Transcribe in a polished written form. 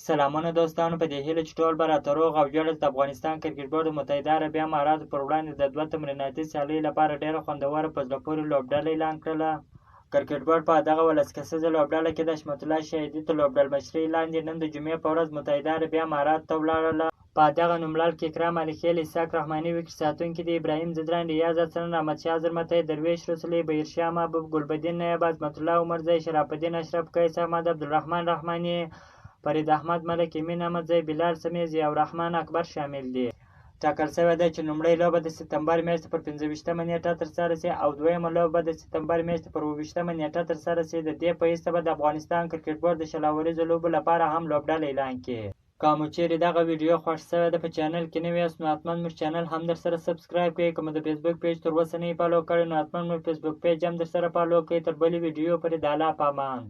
سلامونه دوستانو، په دې هیله چې ټول به راته روغ او جوړ د افغانستان کرکټ بورډ د متحده عربي اماراتو پر وړاندې د 2 تمریناتي سیالیو لپاره ډېره خوندوره په زړه پورې لوبډله اعلان کړله. کرکټ بورډ په دغه 18 کسیزه لوبډله کې د حشمت الله شهیدي تر لوبډلمشرۍ لاندې نن د جمعې په ورځ متحده عربي اماراتو ته ولاړله. په دغه نوملړ کې اکرام علیخیل، اسحاق رحماني وکټ ساتونکي دي، ابراهیم ځدران، ریاض حسن، احمدشاه زرمتی، درویش رسولي، بهیرشاه محبوب، ګلبدین نیب، عظمت الله عمرزی، شرف الدین اشرف، قیس احمد، عبدالرحمن رحماني، فرید احمد ملک، امین احمدزی، بلال سمیع، ضیاءالرحمن اکبر شامل دي. ټاکل شوې ده چې لومړۍ لوبه د سپتمبر میاشتې پر 25مه نیټه ترسره شي او دویمه لوبه د سپتمبر میاشتې پر 28مه نیټه ترسره شي. د دې په حیث به د افغانستان کرکټ بورډ د شلاوریزو لوبو لپاره هم لوبډله اعلان کړي. که مو چیرې دغه ویډیو خوښ شوی ده په چینل کې نوی یاست نو حتما موږ چینل هم درسره سبسکرایب کړئ. که مو د فیسبوک پیج تر اوسه نه یې فالو کړی نو حتما موږ فیسبوک پیج هم درسره فالو کړئ. تر بلې ویډیو پورې د الله په امان.